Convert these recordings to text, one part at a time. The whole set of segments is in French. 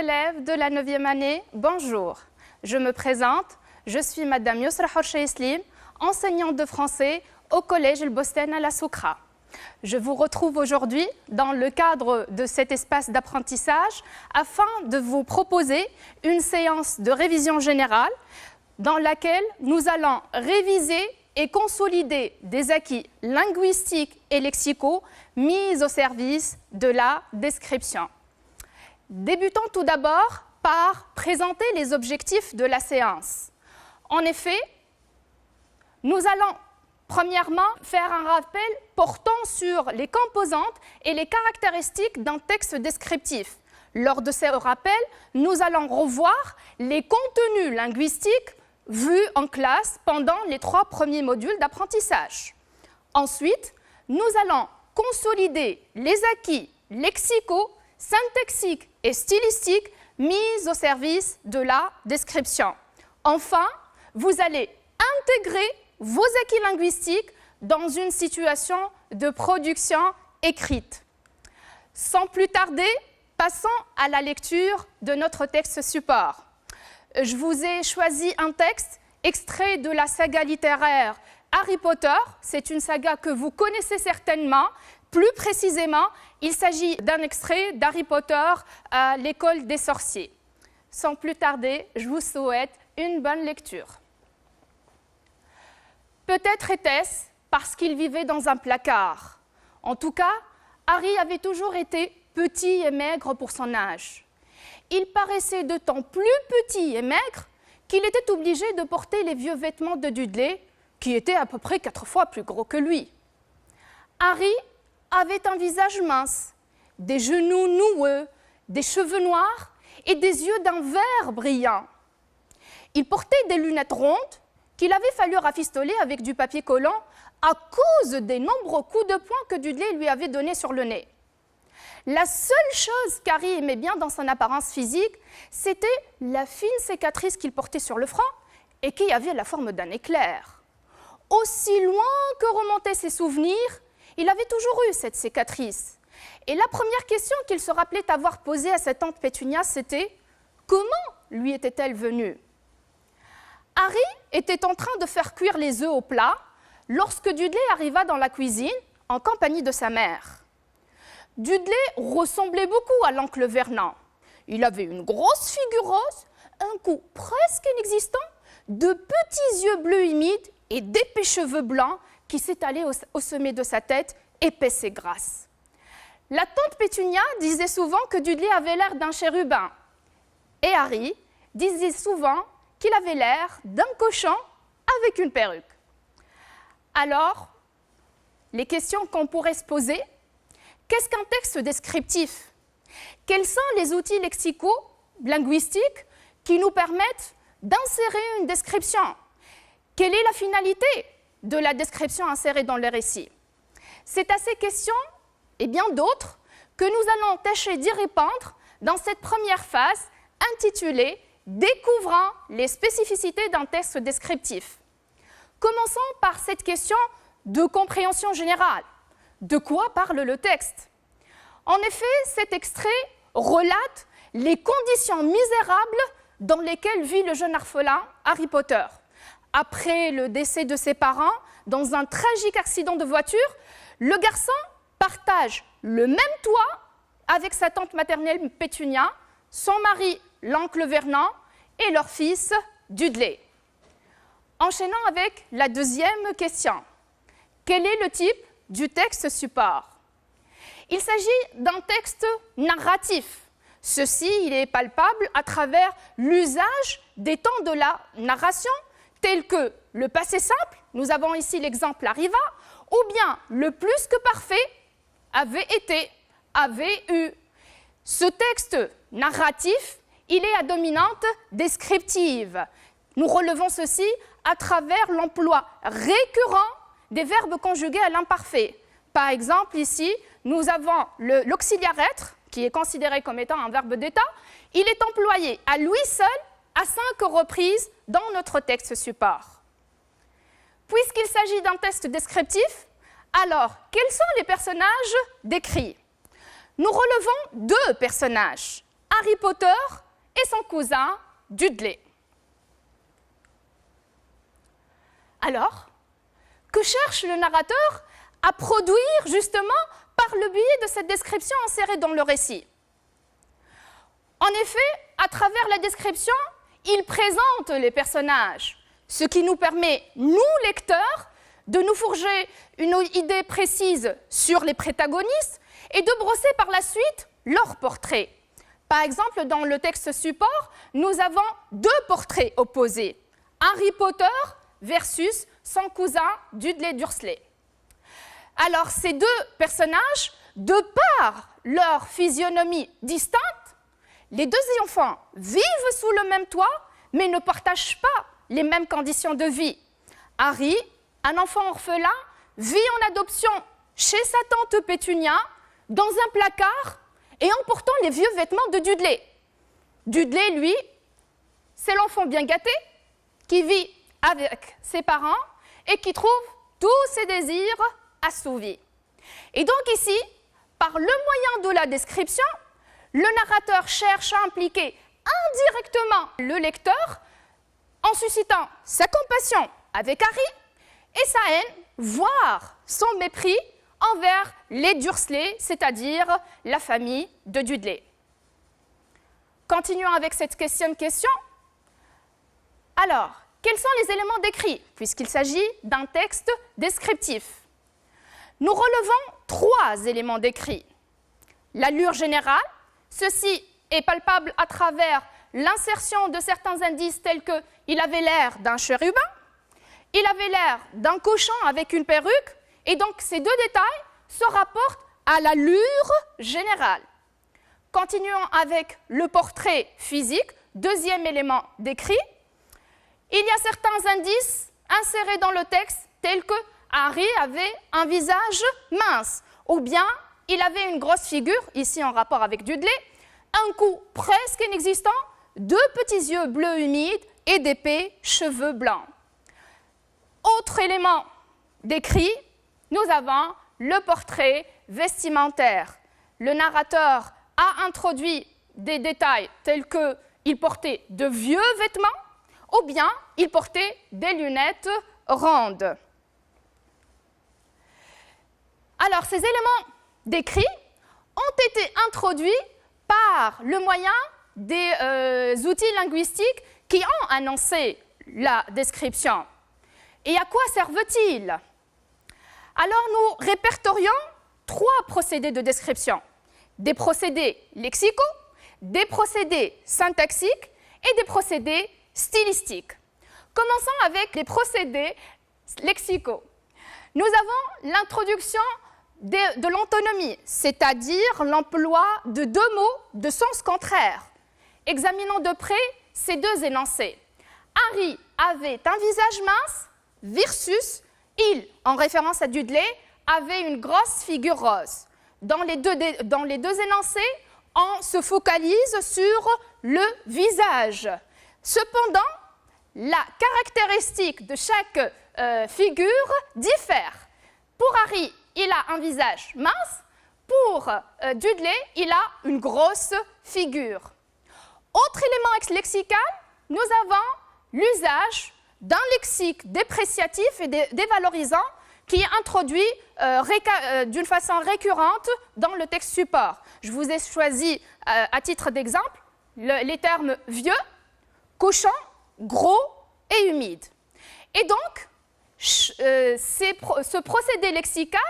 élèves de la 9e année, bonjour. Je me présente, je suis Madame Yousra Horshayslim, enseignante de français au Collège El Bosten à la Soukra. Je vous retrouve aujourd'hui dans le cadre de cet espace d'apprentissage afin de vous proposer une séance de révision générale dans laquelle nous allons réviser et consolider des acquis linguistiques et lexicaux mis au service de la description. Débutons tout d'abord par présenter les objectifs de la séance. En effet, nous allons premièrement faire un rappel portant sur les composantes et les caractéristiques d'un texte descriptif. Lors de ce rappel, nous allons revoir les contenus linguistiques vus en classe pendant les 3 premiers modules d'apprentissage. Ensuite, nous allons consolider les acquis lexicaux, syntaxiques et stylistiques mis au service de la description. Enfin, vous allez intégrer vos acquis linguistiques dans une situation de production écrite. Sans plus tarder, passons à la lecture de notre texte support. Je vous ai choisi un texte extrait de la saga littéraire Harry Potter. C'est une saga que vous connaissez certainement. Plus précisément, il s'agit d'un extrait d'Harry Potter à l'école des sorciers. Sans plus tarder, je vous souhaite une bonne lecture. Peut-être était-ce parce qu'il vivait dans un placard. En tout cas, Harry avait toujours été petit et maigre pour son âge. Il paraissait d'autant plus petit et maigre qu'il était obligé de porter les vieux vêtements de Dudley, qui étaient à peu près 4 fois plus gros que lui. Harry avait un visage mince, des genoux noueux, des cheveux noirs et des yeux d'un vert brillant. Il portait des lunettes rondes qu'il avait fallu rafistoler avec du papier collant à cause des nombreux coups de poing que Dudley lui avait donnés sur le nez. La seule chose qu'Harry aimait bien dans son apparence physique, c'était la fine cicatrice qu'il portait sur le front et qui avait la forme d'un éclair. Aussi loin que remontaient ses souvenirs, il avait toujours eu cette cicatrice. Et la première question qu'il se rappelait avoir posée à sa tante Pétunia, c'était « Comment lui était-elle venue ?» Harry était en train de faire cuire les œufs au plat lorsque Dudley arriva dans la cuisine en compagnie de sa mère. Dudley ressemblait beaucoup à l'oncle Vernon. Il avait une grosse figure rose, un cou presque inexistant, de petits yeux bleus humides et d'épais cheveux blancs qui s'étalaient au sommet de sa tête, épaisse et grasse. La tante Pétunia disait souvent que Dudley avait l'air d'un chérubin. Et Harry disait souvent qu'il avait l'air d'un cochon avec une perruque. Alors, les questions qu'on pourrait se poser, qu'est-ce qu'un texte descriptif? Quels sont les outils lexicaux, linguistiques, qui nous permettent d'insérer une description? Quelle est la finalité de la description insérée dans le récit? C'est à ces questions, et bien d'autres, que nous allons tâcher d'y répondre dans cette première phase intitulée « Découvrant les spécificités d'un texte descriptif ». Commençons par cette question de compréhension générale. De quoi parle le texte? En effet, cet extrait relate les conditions misérables dans lesquelles vit le jeune orphelin Harry Potter. Après le décès de ses parents, dans un tragique accident de voiture, le garçon partage le même toit avec sa tante maternelle Pétunia, son mari, l'oncle Vernon, et leur fils, Dudley. Enchaînons avec la deuxième question. Quel est le type du texte support? Il s'agit d'un texte narratif. Ceci, il est palpable à travers l'usage des temps de la narration, tels que le passé simple, nous avons ici l'exemple arriva, ou bien le plus que parfait, avait été, avait eu. Ce texte narratif, il est à dominante descriptive. Nous relevons ceci à travers l'emploi récurrent des verbes conjugués à l'imparfait. Par exemple, ici, nous avons l'auxiliaire être, qui est considéré comme étant un verbe d'état. Il est employé à lui seul à 5 reprises dans notre texte support. Puisqu'il s'agit d'un texte descriptif, alors, quels sont les personnages décrits? Nous relevons 2 personnages. Harry Potter et son cousin Dudley. Alors, que cherche le narrateur à produire justement par le biais de cette description insérée dans le récit? En effet, à travers la description, il présente les personnages, ce qui nous permet, nous, lecteurs, de nous forger une idée précise sur les protagonistes et de brosser par la suite leur portrait. Par exemple, dans le texte support, nous avons deux portraits opposés. Harry Potter versus son cousin Dudley Dursley. Alors, ces deux personnages, de par leur physionomie distincte, les deux enfants vivent sous le même toit, mais ne partagent pas les mêmes conditions de vie. Harry, un enfant orphelin, vit en adoption chez sa tante Pétunia, dans un placard et en portant les vieux vêtements de Dudley. Dudley, lui, c'est l'enfant bien gâté qui vit avec ses parents et qui trouve tous ses désirs assouvis. Et donc ici, par le moyen de la description, le narrateur cherche à impliquer indirectement le lecteur en suscitant sa compassion avec Harry et sa haine, voire son mépris envers les Dursley, c'est-à-dire la famille de Dudley. Continuons avec cette question. Alors, quels sont les éléments décrits, puisqu'il s'agit d'un texte descriptif? Nous relevons 3 éléments décrits. L'allure générale, ceci est palpable à travers l'insertion de certains indices tels qu'il avait l'air d'un chérubin, il avait l'air d'un cochon avec une perruque, et donc ces deux détails se rapportent à l'allure générale. Continuons avec le portrait physique, deuxième élément décrit. Il y a certains indices insérés dans le texte tels que Harry avait un visage mince, ou bien il avait une grosse figure, ici en rapport avec Dudley, un cou presque inexistant, 2 petits yeux bleus humides et d'épais cheveux blancs. Autre élément décrit, nous avons le portrait vestimentaire. Le narrateur a introduit des détails tels qu'il portait de vieux vêtements ou bien il portait des lunettes rondes. Alors, ces éléments décrits ont été introduits par le moyen des outils linguistiques qui ont annoncé la description. Et à quoi servent-ils? Alors, nous répertorions 3 procédés de description. Des procédés lexicaux, des procédés syntaxiques et des procédés stylistiques. Commençons avec les procédés lexicaux. Nous avons l'introduction de l'antonomie, c'est-à-dire l'emploi de 2 mots de sens contraire. Examinons de près ces 2 énoncés. Harry avait un visage mince versus il, en référence à Dudley, avait une grosse figure rose. Dans les deux énoncés, on se focalise sur le visage. Cependant, la caractéristique de chaque figure diffère. Pour Harry, il a un visage mince. Pour Dudley, il a une grosse figure. Autre élément lexical, nous avons l'usage d'un lexique dépréciatif et dévalorisant qui est introduit d'une façon récurrente dans le texte support. Je vous ai choisi, à titre d'exemple, les termes vieux, cochon, gros et humide. Et donc, ce procédé lexical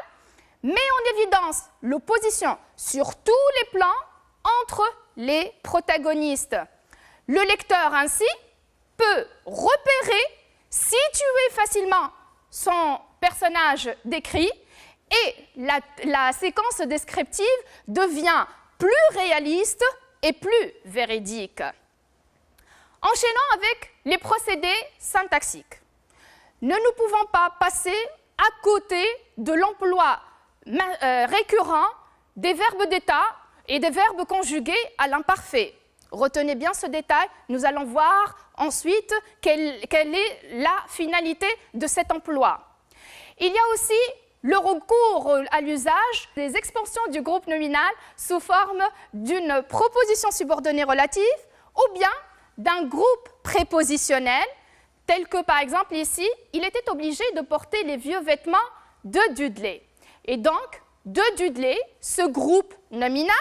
met en évidence l'opposition sur tous les plans entre les protagonistes. Le lecteur, ainsi, peut repérer, situer facilement son personnage décrit et la séquence descriptive devient plus réaliste et plus véridique. Enchaînons avec les procédés syntaxiques. Ne nous pouvons pas passer à côté de l'emploi récurrent des verbes d'état et des verbes conjugués à l'imparfait. Retenez bien ce détail, nous allons voir ensuite quelle est la finalité de cet emploi. Il y a aussi le recours à l'usage des expansions du groupe nominal sous forme d'une proposition subordonnée relative ou bien d'un groupe prépositionnel, tel que par exemple ici, il était obligé de porter les vieux vêtements de Dudley. Et donc, de Dudley, ce groupe nominal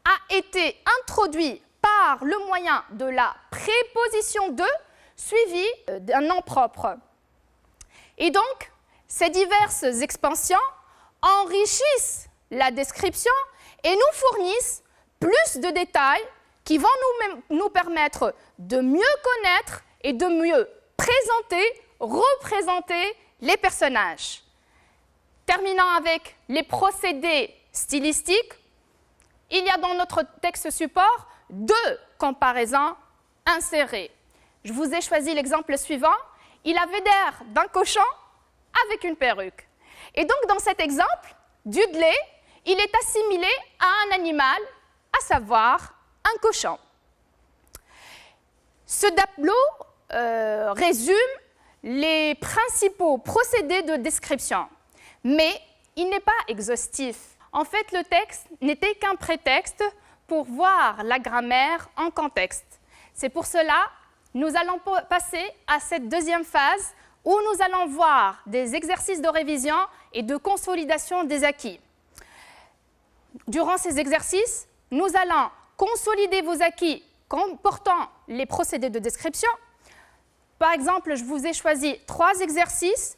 a été introduit par le moyen de la préposition de suivie d'un nom propre. Et donc, ces diverses expansions enrichissent la description et nous fournissent plus de détails qui vont nous permettre de mieux connaître et de mieux représenter les personnages. Terminant avec les procédés stylistiques, il y a dans notre texte support 2 comparaisons insérées. Je vous ai choisi l'exemple suivant. Il avait l'air d'un cochon avec une perruque. Et donc, dans cet exemple, Dudley, il est assimilé à un animal, à savoir un cochon. Ce tableau résume les principaux procédés de description, mais il n'est pas exhaustif. En fait, le texte n'était qu'un prétexte pour voir la grammaire en contexte. C'est pour cela que nous allons passer à cette deuxième phase où nous allons voir des exercices de révision et de consolidation des acquis. Durant ces exercices, nous allons consolider vos acquis comportant les procédés de description. Par exemple, je vous ai choisi 3 exercices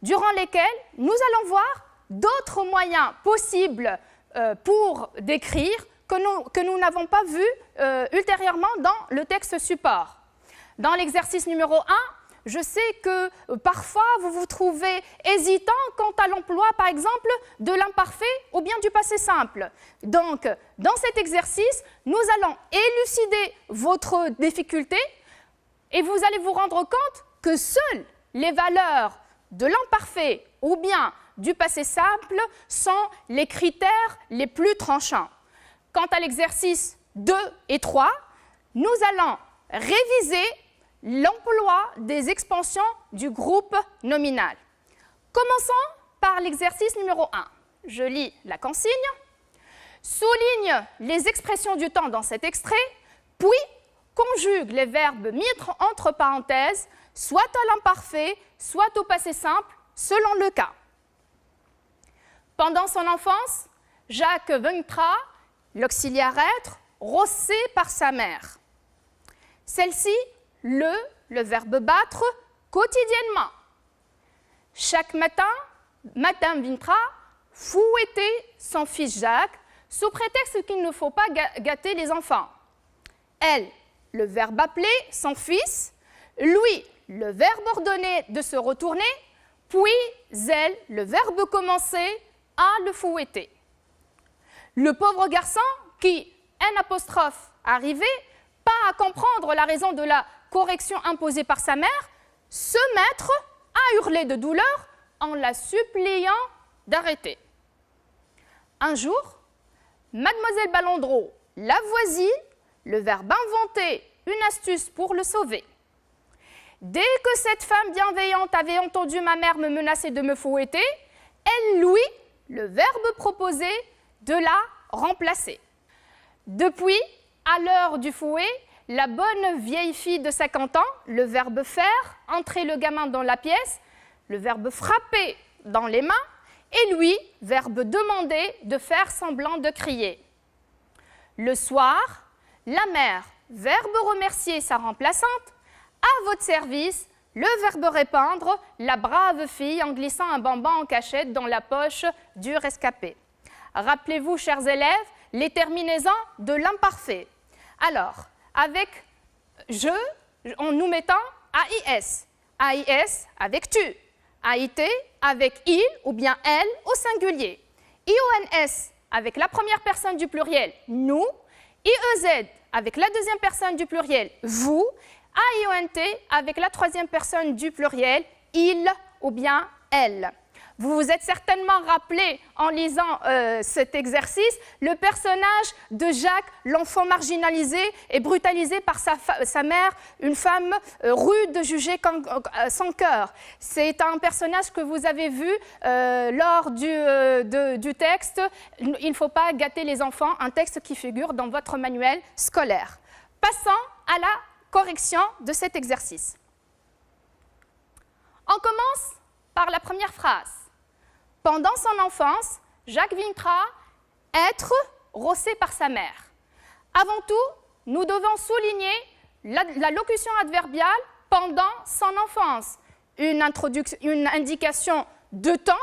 durant lesquels nous allons voir d'autres moyens possibles pour décrire que nous n'avons pas vu ultérieurement dans le texte support. Dans l'exercice numéro 1, je sais que parfois vous vous trouvez hésitant quant à l'emploi, par exemple, de l'imparfait ou bien du passé simple. Donc, dans cet exercice, nous allons élucider votre difficulté et vous allez vous rendre compte que seules les valeurs de l'imparfait ou bien du passé simple sont les critères les plus tranchants. Quant à l'exercice 2 et 3, nous allons réviser l'emploi des expansions du groupe nominal. Commençons par l'exercice numéro 1. Je lis la consigne. Souligne les expressions du temps dans cet extrait, puis conjugue les verbes mis entre parenthèses, soit à l'imparfait, soit au passé simple, selon le cas. Pendant son enfance, Jacques vaincra l'auxiliaire être, rossé par sa mère. Celle-ci, le verbe battre, quotidiennement. Chaque matin, Madame viendra fouetter son fils Jacques, sous prétexte qu'il ne faut pas gâter les enfants. Elle, le verbe appeler son fils, lui, le verbe ordonner de se retourner, puis elle, le verbe commencer à le fouetter. Le pauvre garçon qui, N', arrivé, pas à comprendre la raison de la correction imposée par sa mère, se mettre à hurler de douleur en la suppliant d'arrêter. Un jour, Mademoiselle Ballandreau, la voisine, le verbe inventer une astuce pour le sauver. Dès que cette femme bienveillante avait entendu ma mère me menacer de me fouetter, elle louit le verbe proposé de la remplacer. Depuis, à l'heure du fouet, la bonne vieille fille de 50 ans, le verbe faire, entrer le gamin dans la pièce, le verbe frapper dans les mains, et lui, verbe demander de faire semblant de crier. Le soir, la mère, verbe remercier sa remplaçante, à votre service, le verbe répandre, la brave fille en glissant un bonbon en cachette dans la poche du rescapé. Rappelez-vous, chers élèves, les terminaisons de l'imparfait. Alors, avec je, en nous mettant AIS, AIS avec tu, AIT avec il ou bien elle au singulier, IONS avec la première personne du pluriel, nous, IEZ avec la deuxième personne du pluriel, vous, AIONT avec la troisième personne du pluriel, il ou bien elle. vous vous êtes certainement rappelé en lisant cet exercice, le personnage de Jacques, l'enfant marginalisé et brutalisé par sa mère, une femme rude, jugée sans cœur. C'est un personnage que vous avez vu lors du texte « Il ne faut pas gâter les enfants », un texte qui figure dans votre manuel scolaire. Passons à la correction de cet exercice. On commence par la première phrase. Pendant son enfance, Jacques vaincra être rossé par sa mère. Avant tout, nous devons souligner la locution adverbiale pendant son enfance, une indication de temps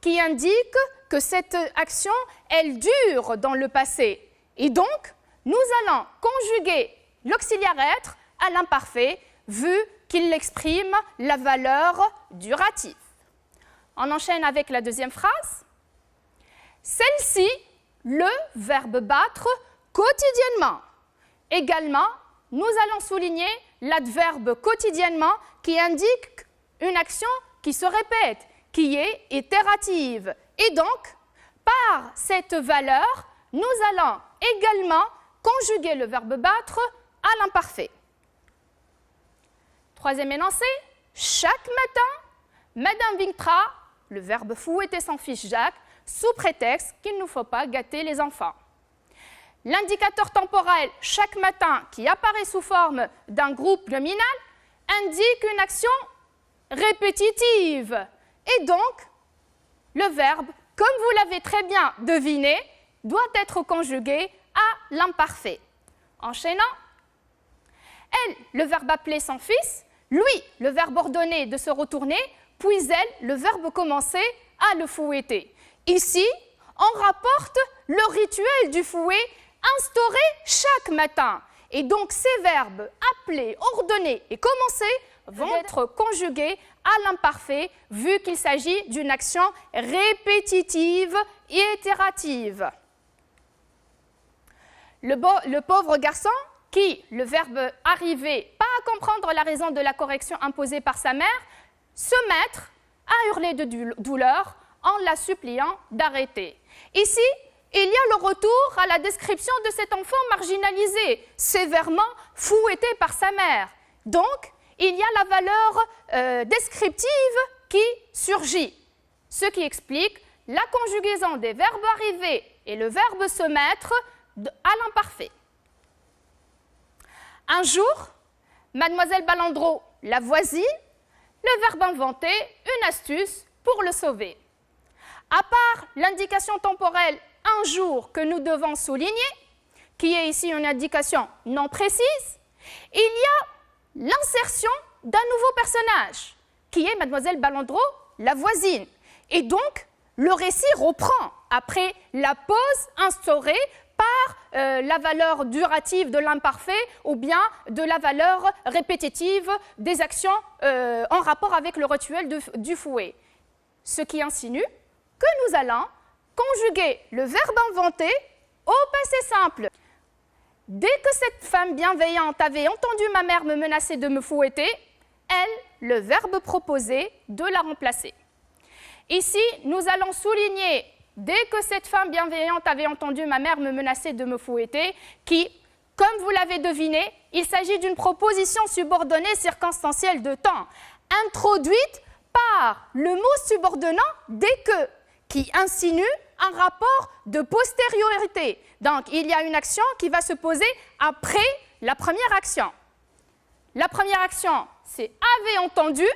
qui indique que cette action, elle dure dans le passé. Et donc, nous allons conjuguer l'auxiliaire être à l'imparfait, vu qu'il exprime la valeur durative. On enchaîne avec la deuxième phrase. Celle-ci, le verbe battre quotidiennement. Également, nous allons souligner l'adverbe quotidiennement qui indique une action qui se répète, qui est itérative. Et donc, par cette valeur, nous allons également conjuguer le verbe battre à l'imparfait. Troisième énoncé, chaque matin, Madame vaincra le verbe fouetter son fils Jacques, sous prétexte qu'il ne faut pas gâter les enfants. L'indicateur temporel « chaque matin » qui apparaît sous forme d'un groupe nominal indique une action répétitive. Et donc, le verbe, comme vous l'avez très bien deviné, doit être conjugué à l'imparfait. Enchaînant, elle, le verbe appeler son fils, lui, le verbe ordonner de se retourner, puis elle, le verbe commencer à le fouetter. Ici, on rapporte le rituel du fouet instauré chaque matin. Et donc, ces verbes appeler, ordonner et commencer vont être conjugués à l'imparfait, vu qu'il s'agit d'une action répétitive et itérative. Le pauvre garçon, qui, le verbe arriver, pas à comprendre la raison de la correction imposée par sa mère, se mettre à hurler de douleur en la suppliant d'arrêter. Ici, il y a le retour à la description de cet enfant marginalisé, sévèrement fouetté par sa mère. Donc, il y a la valeur descriptive qui surgit, ce qui explique la conjugaison des verbes arriver et le verbe se mettre à l'imparfait. Un jour, Mademoiselle Ballandreau, la voisine, le verbe inventer une astuce pour le sauver. À part l'indication temporelle un jour que nous devons souligner, qui est ici une indication non précise, il y a l'insertion d'un nouveau personnage, qui est Mademoiselle Ballandreau, la voisine. Et donc, le récit reprend après la pause instaurée par la valeur durative de l'imparfait ou bien de la valeur répétitive des actions en rapport avec le rituel du fouet. Ce qui insinue que nous allons conjuguer le verbe inventer au passé simple. Dès que cette femme bienveillante avait entendu ma mère me menacer de me fouetter, elle, le verbe proposé, de la remplacer. Ici, nous allons souligner dès que cette femme bienveillante avait entendu ma mère me menacer de me fouetter, qui, comme vous l'avez deviné, il s'agit d'une proposition subordonnée circonstancielle de temps, introduite par le mot subordonnant dès que, qui insinue un rapport de postériorité. Donc, il y a une action qui va se poser après la première action. La première action, c'est « avait entendu »,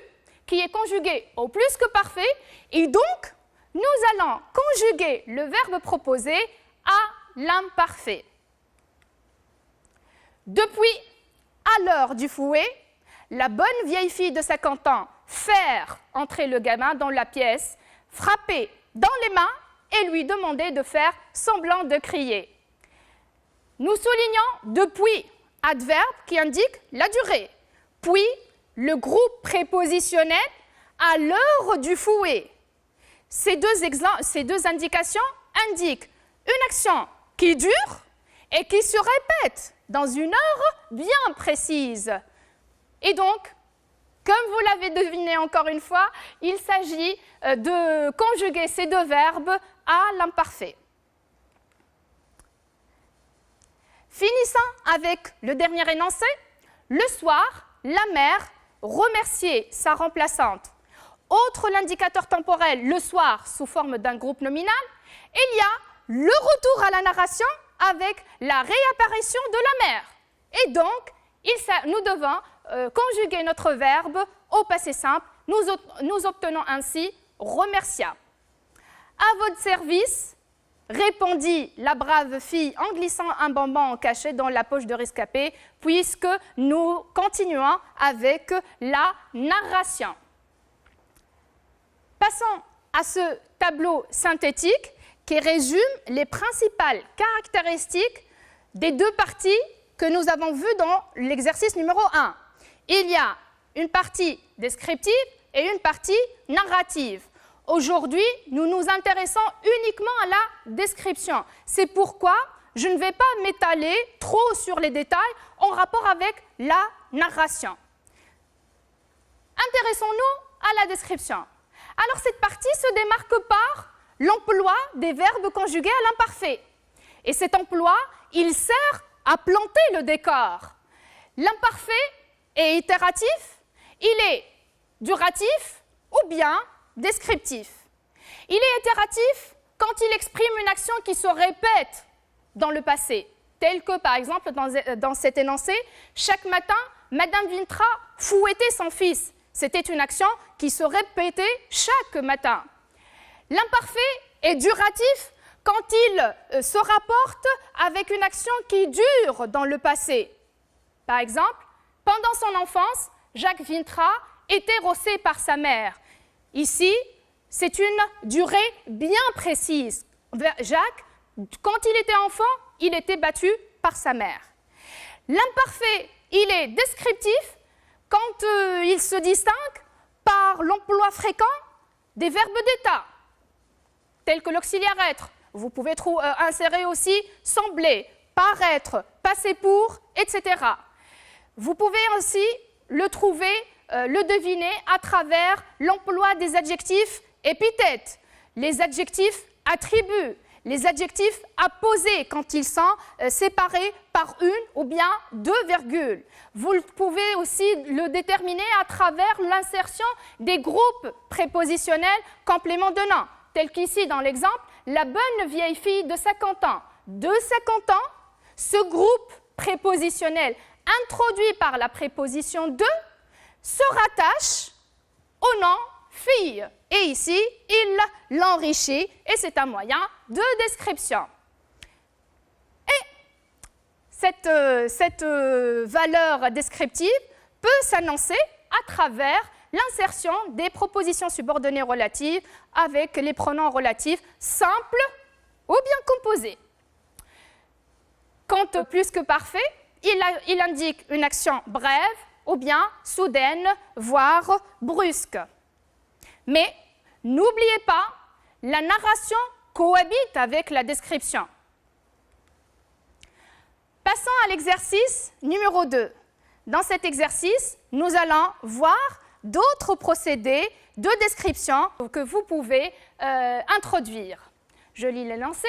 qui est conjuguée au plus que parfait, et donc, nous allons conjuguer le verbe proposé à l'imparfait. Depuis, à l'heure du fouet, la bonne vieille fille de 50 ans faire entrer le gamin dans la pièce, frapper dans les mains et lui demander de faire semblant de crier. Nous soulignons depuis, adverbe qui indique la durée, puis le groupe prépositionnel à l'heure du fouet. Ces deux indications indiquent une action qui dure et qui se répète dans une heure bien précise. Et donc, Comme vous l'avez deviné encore une fois, il s'agit de conjuguer ces deux verbes à l'imparfait. Finissant avec le dernier énoncé, le soir, la mère remerciait sa remplaçante. Autre l'indicateur temporel, le soir, sous forme d'un groupe nominal, il y a le retour à la narration avec la réapparition de la mère. Et donc, nous devons conjuguer notre verbe au passé simple. Nous obtenons ainsi remercia. À votre service, répondit la brave fille en glissant un bonbon en cachet dans la poche de rescapé, puisque nous continuons avec la narration. Passons à ce tableau synthétique qui résume les principales caractéristiques des deux parties que nous avons vues dans l'exercice numéro 1. Il y a une partie descriptive et une partie narrative. Aujourd'hui, nous nous intéressons uniquement à la description. C'est pourquoi je ne vais pas m'étaler trop sur les détails en rapport avec la narration. Intéressons-nous à la description. Alors, cette partie se démarque par l'emploi des verbes conjugués à l'imparfait. Et cet emploi, il sert à planter le décor. L'imparfait est itératif, il est duratif ou bien descriptif. Il est itératif quand il exprime une action qui se répète dans le passé, telle que, par exemple, dans cet énoncé, chaque matin, Madame Vintra fouettait son fils. C'était une action qui se répétait chaque matin. L'imparfait est duratif quand il se rapporte avec une action qui dure dans le passé. Par exemple, pendant son enfance, Jacques Vintra était rossé par sa mère. Ici, c'est une durée bien précise. Jacques, quand il était enfant, il était battu par sa mère. L'imparfait, il est descriptif quand il se distingue par l'emploi fréquent des verbes d'état, tels que l'auxiliaire être. Vous pouvez insérer aussi sembler, paraître, passer pour, etc. Vous pouvez aussi le trouver, le deviner à travers l'emploi des adjectifs épithètes, les adjectifs attributs, les adjectifs apposés quand ils sont séparés par une ou bien deux virgules. Vous pouvez aussi le déterminer à travers l'insertion des groupes prépositionnels complément de nom, tel qu'ici dans l'exemple, la bonne vieille fille de 50 ans. De 50 ans, ce groupe prépositionnel introduit par la préposition de se rattache au nom fille. Et ici, il l'enrichit et c'est un moyen de description. Et cette valeur descriptive peut s'annoncer à travers l'insertion des propositions subordonnées relatives avec les pronoms relatifs simples ou bien composés. Quant au plus que parfait, il indique une action brève ou bien soudaine, voire brusque. Mais n'oubliez pas, la narration cohabite avec la description. Passons à l'exercice numéro 2. Dans cet exercice, nous allons voir d'autres procédés de description que vous pouvez introduire. Je lis l'énoncé.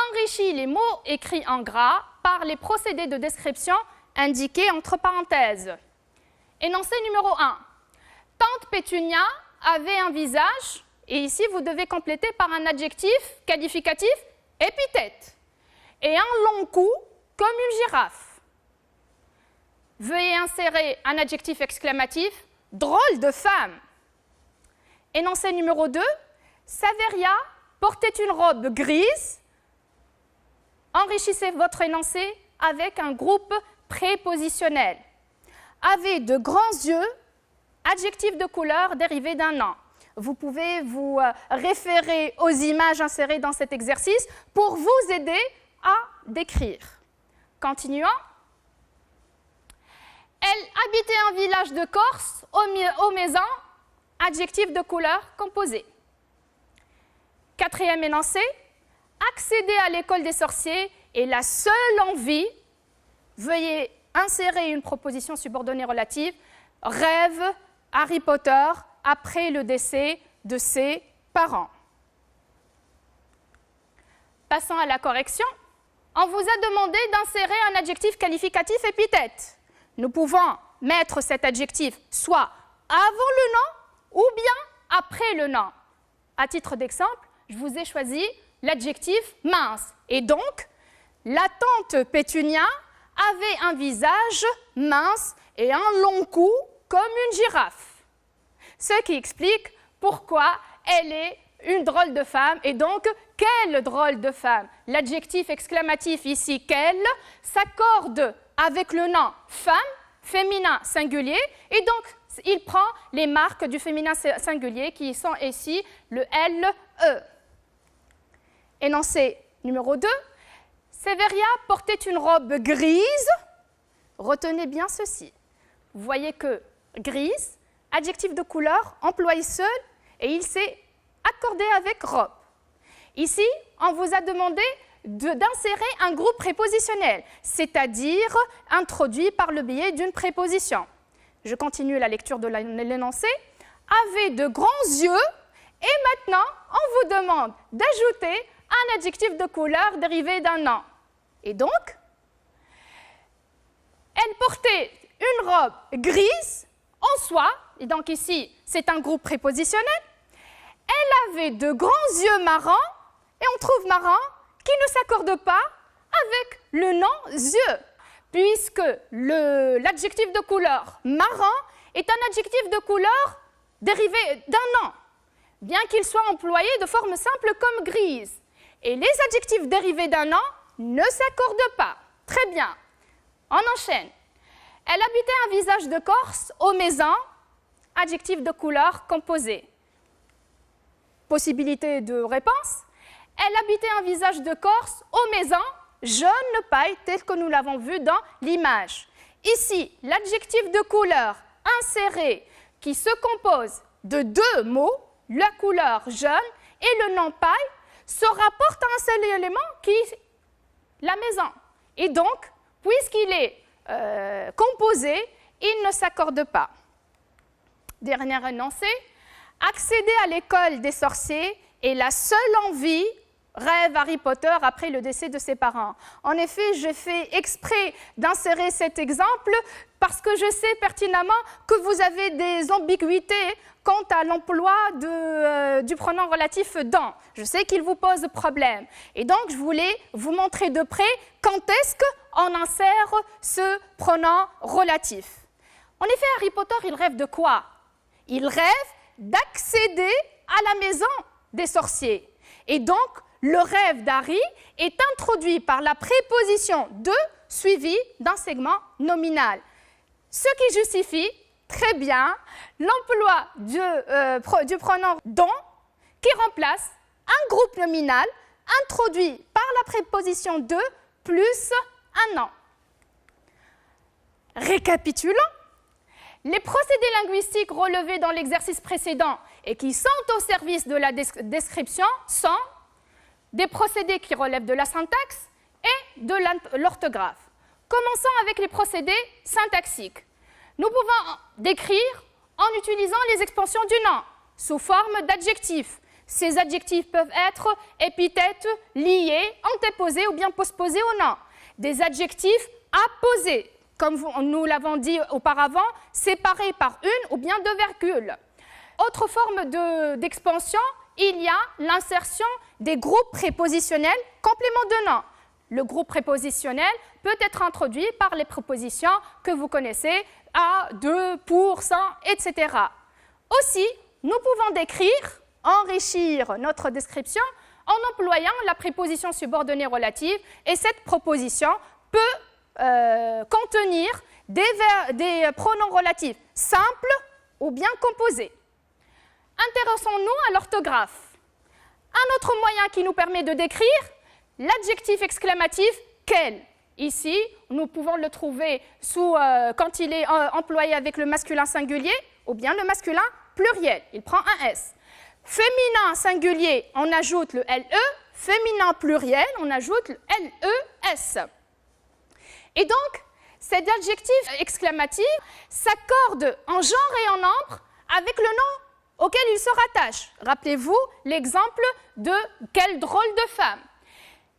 Enrichis les mots écrits en gras par les procédés de description indiqués entre parenthèses. Énoncé numéro 1. Tante Pétunia avait un visage, et ici vous devez compléter par un adjectif qualificatif épithète, et un long cou comme une girafe. Veuillez insérer un adjectif exclamatif, drôle de femme. Énoncé numéro 2, Saveria portait une robe grise. Enrichissez votre énoncé avec un groupe prépositionnel. Avait de grands yeux, adjectif de couleur dérivé d'un nom. Vous pouvez vous référer aux images insérées dans cet exercice pour vous aider à décrire. Continuons. Elle habitait un village de Corse, aux maisons, adjectif de couleur composé. Quatrième énoncé, accéder à l'école des sorciers est la seule envie. Veuillez insérer une proposition subordonnée relative, rêve Harry Potter après le décès de ses parents. Passons à la correction. On vous a demandé d'insérer un adjectif qualificatif épithète. Nous pouvons mettre cet adjectif soit avant le nom ou bien après le nom. À titre d'exemple, je vous ai choisi l'adjectif mince. Et donc, la tante Pétunia avait un visage mince et un long cou comme une girafe. Ce qui explique pourquoi elle est une drôle de femme et donc quelle drôle de femme. L'adjectif exclamatif ici, quelle, s'accorde avec le nom femme, féminin singulier, et donc il prend les marques du féminin singulier qui sont ici le LE. Énoncé numéro 2. Séveria portait une robe grise. Retenez bien ceci. Vous voyez que grise, adjectif de couleur, employé seul, et il s'est accordé avec robe. Ici, on vous a demandé d'insérer un groupe prépositionnel, c'est-à-dire introduit par le biais d'une préposition. Je continue la lecture de l'énoncé. Avait de grands yeux, et maintenant, on vous demande d'ajouter un adjectif de couleur dérivé d'un nom. Et donc, elle portait une robe grise en soi, et donc ici, c'est un groupe prépositionnel. Elle avait de grands yeux marrons, et on trouve marrant qui ne s'accorde pas avec le nom yeux, puisque l'adjectif de couleur marron est un adjectif de couleur dérivé d'un nom, bien qu'il soit employé de forme simple comme grise. Et les adjectifs dérivés d'un nom ne s'accordent pas. Très bien. On enchaîne. Elle habitait un visage de Corse aux maisons, adjectif de couleur composé. Possibilité de réponse. Elle habitait un visage de Corse aux maisons, jaune paille, tel que nous l'avons vu dans l'image. Ici, l'adjectif de couleur inséré qui se compose de deux mots, la couleur jaune et le nom paille, se rapporte à un seul élément qui est la maison. Et donc, puisqu'il est composé, il ne s'accorde pas. Dernier énoncé, accéder à l'école des sorciers est la seule envie, rêve Harry Potter après le décès de ses parents. En effet, j'ai fait exprès d'insérer cet exemple parce que je sais pertinemment que vous avez des ambiguïtés quant à l'emploi du pronom relatif dans. Je sais qu'il vous pose problème. Et donc, je voulais vous montrer de près quand est-ce qu'on insère ce pronom relatif. En effet, Harry Potter, il rêve de quoi? Il rêve d'accéder à la maison des sorciers. Et donc, le rêve d'Harry est introduit par la préposition de suivie d'un segment nominal. Ce qui justifie très bien l'emploi du pronom dont qui remplace un groupe nominal introduit par la préposition de plus un nom. Récapitulons. Les procédés linguistiques relevés dans l'exercice précédent et qui sont au service de la description sont des procédés qui relèvent de la syntaxe et de l'orthographe. Commençons avec les procédés syntaxiques. Nous pouvons décrire en utilisant les expansions du nom sous forme d'adjectifs. Ces adjectifs peuvent être épithètes, liés, antéposés ou bien postposés au nom. Des adjectifs apposés, comme nous l'avons dit auparavant, séparés par une ou bien deux virgules. Autre forme d'expansion, il y a l'insertion des groupes prépositionnels compléments de nom. Le groupe prépositionnel peut être introduit par les prépositions que vous connaissez, à, de, pour, sans, etc. Aussi, nous pouvons décrire, enrichir notre description en employant la préposition subordonnée relative et cette proposition peut contenir des pronoms relatifs simples ou bien composés. Intéressons-nous à l'orthographe. Un autre moyen qui nous permet de décrire l'adjectif exclamatif « quel ». Ici, nous pouvons le trouver quand il est employé avec le masculin singulier ou bien le masculin pluriel. Il prend un S. Féminin singulier, on ajoute le LE. Féminin pluriel, on ajoute le LES. Et donc, Cet adjectif exclamatif s'accorde en genre et en nombre avec le nom auquel il se rattache. Rappelez-vous l'exemple de « quelle drôle de femme ».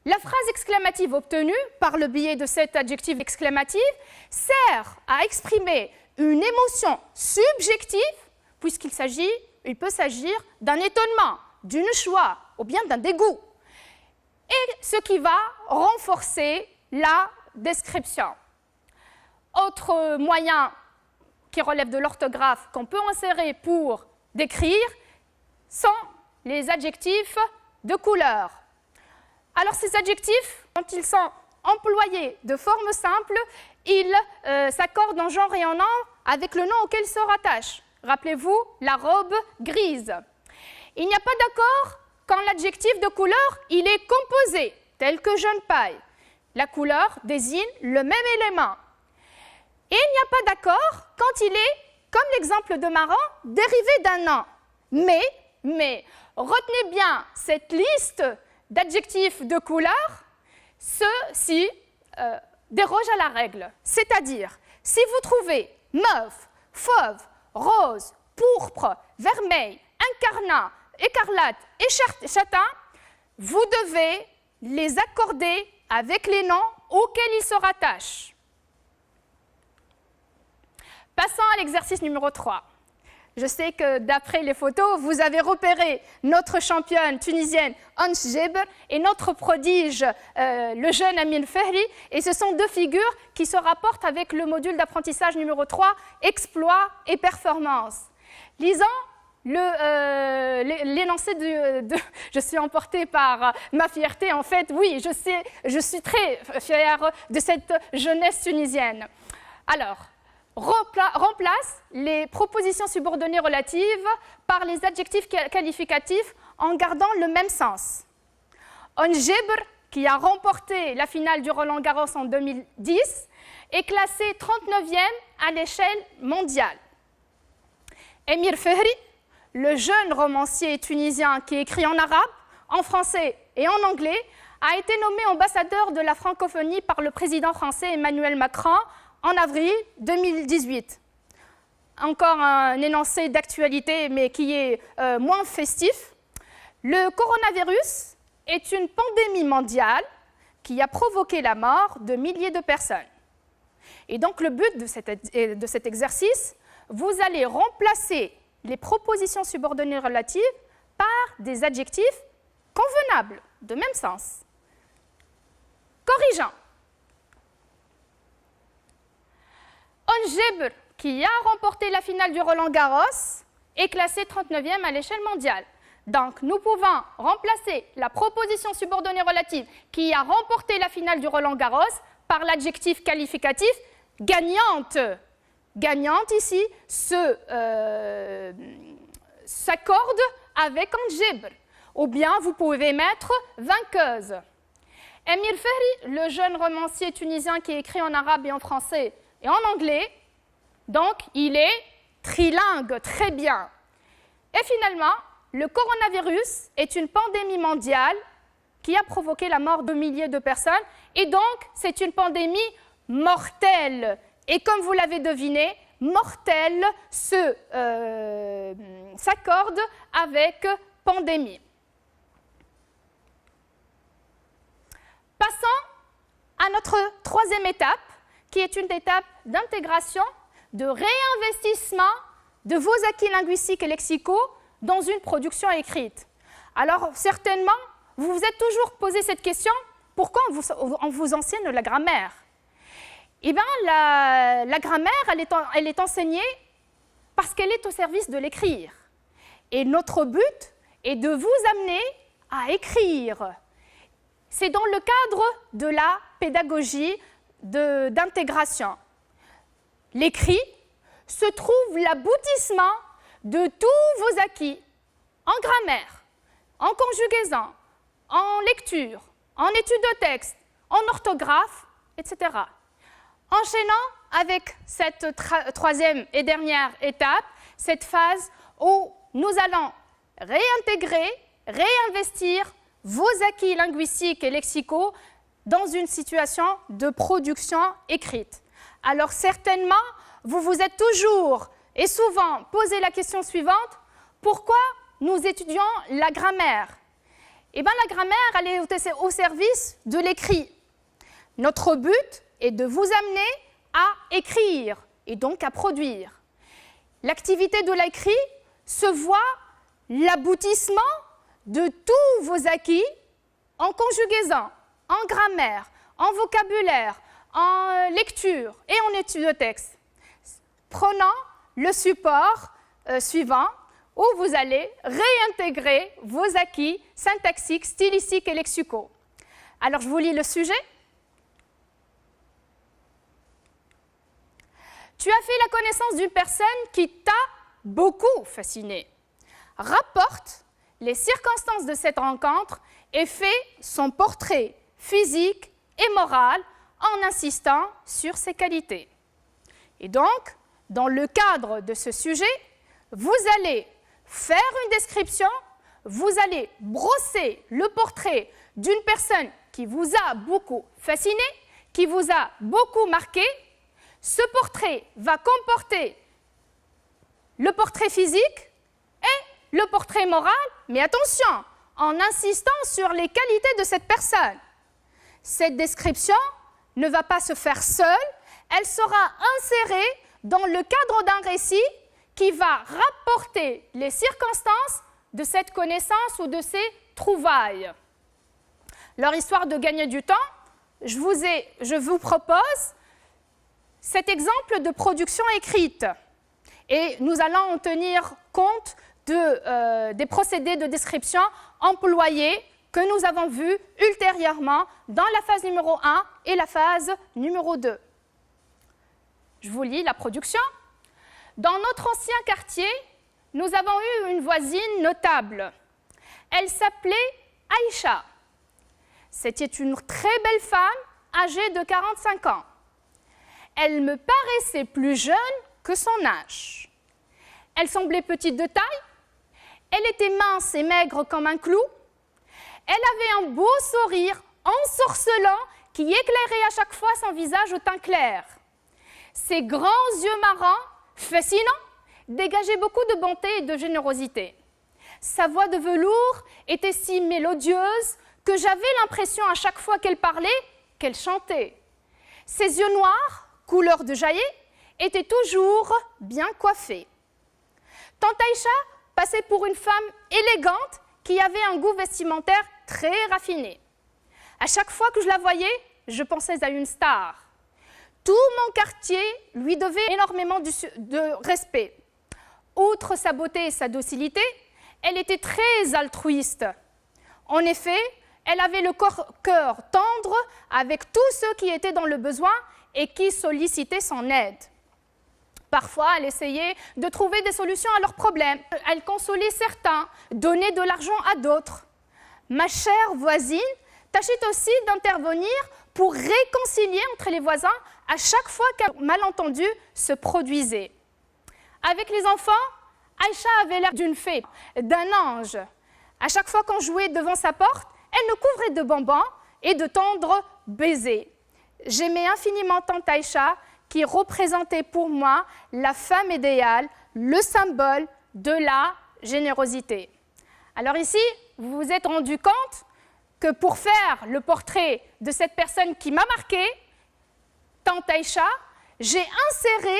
La phrase exclamative obtenue par le biais de cet adjectif exclamatif sert à exprimer une émotion subjective puisqu'il peut s'agir d'un étonnement, d'une joie ou bien d'un dégoût, et ce qui va renforcer la description. Autre moyen qui relève de l'orthographe qu'on peut insérer pour décrire sont les adjectifs de couleur. Alors ces adjectifs, quand ils sont employés de forme simple, ils s'accordent en genre et en nombre avec le nom auquel ils se rattachent. Rappelez-vous, la robe grise. Il n'y a pas d'accord quand l'adjectif de couleur il est composé, tel que jaune paille. La couleur désigne le même élément. Et il n'y a pas d'accord quand il est, comme l'exemple de marron, dérivé d'un nom. Mais, retenez bien cette liste d'adjectifs de couleur, ceux-ci dérogent à la règle. C'est-à-dire, si vous trouvez mauve, fauve, rose, pourpre, vermeil, incarnat, écarlate et châtain, vous devez les accorder avec les noms auxquels ils se rattachent. Passons à l'exercice numéro 3. Je sais que d'après les photos, vous avez repéré notre championne tunisienne Ange Djeber et notre prodige, le jeune Amine Fehri. Et ce sont deux figures qui se rapportent avec le module d'apprentissage numéro 3, exploit et performance. Lisons l'énoncé de je suis emportée par ma fierté. En fait, oui, je suis très fière de cette jeunesse tunisienne. Alors, remplace les propositions subordonnées relatives par les adjectifs qualificatifs en gardant le même sens. Ange Djeber, qui a remporté la finale du Roland-Garros en 2010, est classé 39e à l'échelle mondiale. Amine Fehri, le jeune romancier tunisien qui écrit en arabe, en français et en anglais, a été nommé ambassadeur de la francophonie par le président français Emmanuel Macron en avril 2018. Encore un énoncé d'actualité, mais qui est moins festif. Le coronavirus est une pandémie mondiale qui a provoqué la mort de milliers de personnes. Et donc le but de cet exercice, vous allez remplacer les propositions subordonnées relatives par des adjectifs convenables, de même sens. Corrigeant. Ange Djeber, qui a remporté la finale du Roland-Garros, est classé 39e à l'échelle mondiale. Donc, nous pouvons remplacer la proposition subordonnée relative qui a remporté la finale du Roland-Garros par l'adjectif qualificatif gagnante. Gagnante, ici, s'accorde avec Ange Djeber. Ou bien, vous pouvez mettre vainqueuse. Amine Fehri, le jeune romancier tunisien qui écrit en arabe et en français et en anglais, donc il est trilingue, très bien. Et finalement, le coronavirus est une pandémie mondiale qui a provoqué la mort de milliers de personnes et donc c'est une pandémie mortelle. Et comme vous l'avez deviné, mortelle s'accorde avec pandémie. Passons à notre troisième étape, qui est une étape d'intégration, de réinvestissement de vos acquis linguistiques et lexicaux dans une production écrite. Alors, certainement, vous vous êtes toujours posé cette question, pourquoi on vous enseigne la grammaire? Eh bien, la grammaire, elle est enseignée parce qu'elle est au service de l'écrire. Et notre but est de vous amener à écrire. C'est dans le cadre de la pédagogie d'intégration. L'écrit se trouve l'aboutissement de tous vos acquis en grammaire, en conjugaison, en lecture, en étude de texte, en orthographe, etc. Enchaînant avec cette troisième et dernière étape, cette phase où nous allons réintégrer, réinvestir vos acquis linguistiques et lexicaux dans une situation de production écrite. Alors certainement, vous vous êtes toujours et souvent posé la question suivante, pourquoi nous étudions la grammaire? Eh bien, la grammaire, elle est au service de l'écrit. Notre but est de vous amener à écrire et donc à produire. L'activité de l'écrit se voit l'aboutissement de tous vos acquis en conjugaison, en grammaire, en vocabulaire, en lecture et en étude de texte. Prenons le support suivant où vous allez réintégrer vos acquis syntaxiques, stylistiques et lexicaux. Alors, je vous lis le sujet. Tu as fait la connaissance d'une personne qui t'a beaucoup fasciné. Rapporte les circonstances de cette rencontre et fais son portrait physique et moral en insistant sur ses qualités. Et donc, dans le cadre de ce sujet, vous allez faire une description, vous allez brosser le portrait d'une personne qui vous a beaucoup fasciné, qui vous a beaucoup marqué. Ce portrait va comporter le portrait physique et le portrait moral, mais attention, en insistant sur les qualités de cette personne. Cette description ne va pas se faire seule, elle sera insérée dans le cadre d'un récit qui va rapporter les circonstances de cette connaissance ou de ces trouvailles. Alors, histoire de gagner du temps, je vous propose cet exemple de production écrite. Et nous allons en tenir compte des procédés de description employés que nous avons vus ultérieurement dans la phase numéro 1 et la phase numéro 2. Je vous lis la production. Dans notre ancien quartier, nous avons eu une voisine notable. Elle s'appelait Aïcha. C'était une très belle femme âgée de 45 ans. Elle me paraissait plus jeune que son âge. Elle semblait petite de taille. Elle était mince et maigre comme un clou. Elle avait un beau sourire ensorcelant qui éclairait à chaque fois son visage au teint clair. Ses grands yeux marrons, fascinants, dégageaient beaucoup de bonté et de générosité. Sa voix de velours était si mélodieuse que j'avais l'impression à chaque fois qu'elle parlait, qu'elle chantait. Ses yeux noirs, couleur de jaillet, étaient toujours bien coiffés. Tante Aïcha passait pour une femme élégante qui avait un goût vestimentaire très raffiné. À chaque fois que je la voyais, je pensais à une star. Tout mon quartier lui devait énormément de respect. Outre sa beauté et sa docilité, elle était très altruiste. En effet, elle avait le cœur tendre avec tous ceux qui étaient dans le besoin et qui sollicitaient son aide. Parfois, elle essayait de trouver des solutions à leurs problèmes. Elle consolait certains, donnait de l'argent à d'autres. Ma chère voisine tâchait aussi d'intervenir pour réconcilier entre les voisins à chaque fois qu'un malentendu se produisait. Avec les enfants, Aïcha avait l'air d'une fée, d'un ange. À chaque fois qu'on jouait devant sa porte, elle nous couvrait de bonbons et de tendres baisers. J'aimais infiniment tante Aïcha, qui représentait pour moi la femme idéale, le symbole de la générosité. Alors ici, vous vous êtes rendu compte que pour faire le portrait de cette personne qui m'a marqué, tante Aïcha, j'ai inséré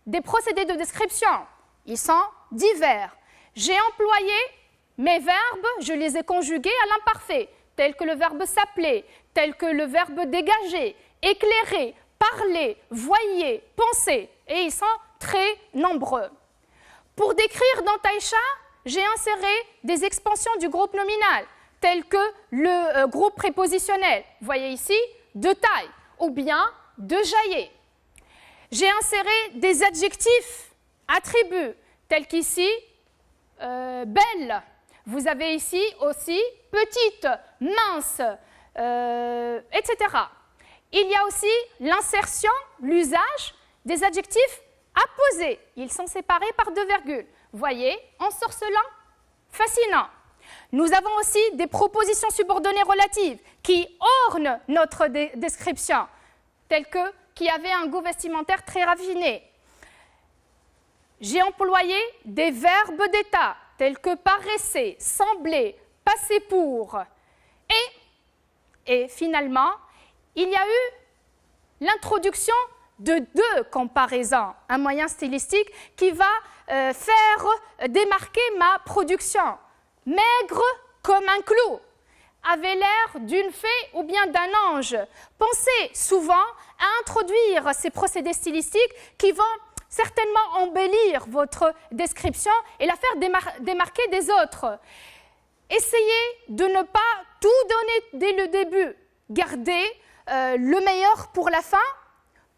des procédés de description. Ils sont divers. J'ai employé mes verbes, je les ai conjugués à l'imparfait, tels que le verbe s'appeler, tel que le verbe dégager, éclairer, parler, voyer, penser, et ils sont très nombreux. Pour décrire dans Aïcha, j'ai inséré des expansions du groupe nominal, telles que le groupe prépositionnel, voyez ici, de taille, ou bien de jaillet. J'ai inséré des adjectifs, attributs, tels qu'ici, belle. Vous avez ici aussi petite, mince, etc. Il y a aussi l'insertion, l'usage des adjectifs apposés. Ils sont séparés par 2 virgules. Voyez, ensorcelant, fascinant. Nous avons aussi des propositions subordonnées relatives qui ornent notre description, telles que qui avaient un goût vestimentaire très raffiné. J'ai employé des verbes d'état tels que paraisser, sembler, passer pour. Et finalement, il y a eu l'introduction de deux comparaisons, un moyen stylistique qui va faire démarquer ma production. Maigre comme un clou, avait l'air d'une fée ou bien d'un ange. Pensez souvent à introduire ces procédés stylistiques qui vont certainement embellir votre description et la faire démarquer des autres. Essayez de ne pas tout donner dès le début. Gardez le meilleur pour la fin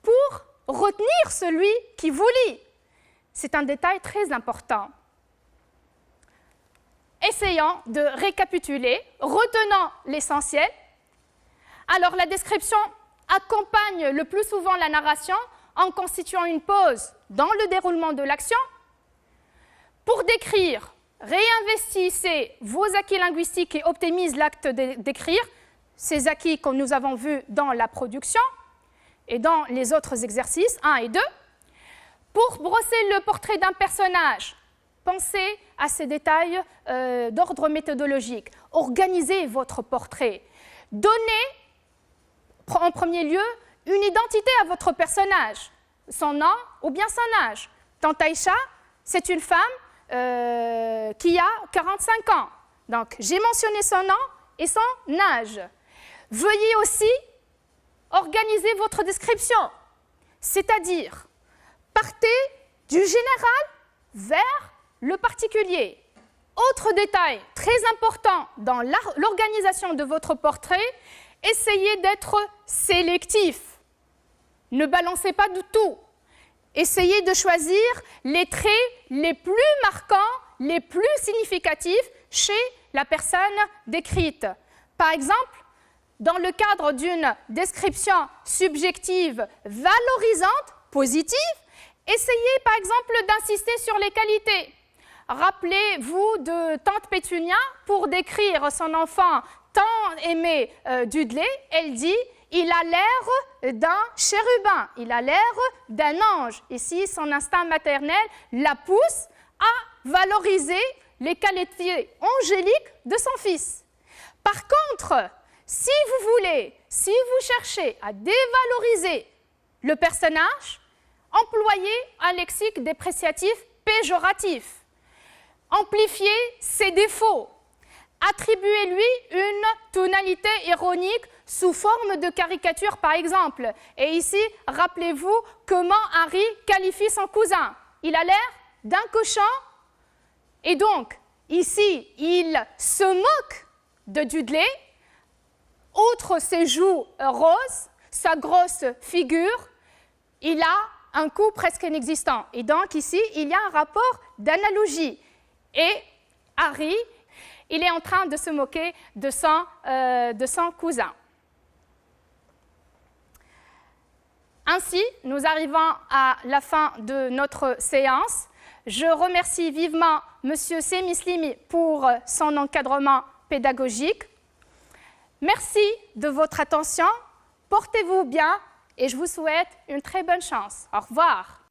pour retenir celui qui vous lit. C'est un détail très important. Essayons de récapituler, retenant l'essentiel. Alors, la description accompagne le plus souvent la narration en constituant une pause dans le déroulement de l'action. Pour décrire, réinvestissez vos acquis linguistiques et optimisez l'acte d'écrire, ces acquis que nous avons vus dans la production et dans les autres exercices 1 et 2. Pour brosser le portrait d'un personnage, pensez à ces détails d'ordre méthodologique. Organisez votre portrait. Donnez, en premier lieu, une identité à votre personnage, son nom ou bien son âge. Tante Aïcha, c'est une femme qui a 45 ans. Donc, j'ai mentionné son nom et son âge. Veuillez aussi organiser votre description, c'est-à-dire partez du général vers le particulier. Autre détail très important dans l'organisation de votre portrait, essayez d'être sélectif. Ne balancez pas du tout. Essayez de choisir les traits les plus marquants, les plus significatifs chez la personne décrite. Par exemple, dans le cadre d'une description subjective valorisante, positive, essayez par exemple d'insister sur les qualités. Rappelez-vous de Tante Pétunia pour décrire son enfant tant aimé Dudley. Elle dit « il a l'air d'un chérubin, il a l'air d'un ange ». Ici, son instinct maternel la pousse à valoriser les qualités angéliques de son fils. Par contre, si vous cherchez à dévaloriser le personnage, employez un lexique dépréciatif péjoratif. Amplifiez ses défauts. Attribuez-lui une tonalité ironique sous forme de caricature, par exemple. Et ici, rappelez-vous comment Harry qualifie son cousin. Il a l'air d'un cochon. Et donc, ici, il se moque de Dudley. Outre ses joues roses, sa grosse figure, il a un cou presque inexistant. Et donc, ici, il y a un rapport d'analogie. Et Harry, il est en train de se moquer de son cousin. Ainsi, nous arrivons à la fin de notre séance. Je remercie vivement M. Semislimi pour son encadrement pédagogique. Merci de votre attention. Portez-vous bien et je vous souhaite une très bonne chance. Au revoir.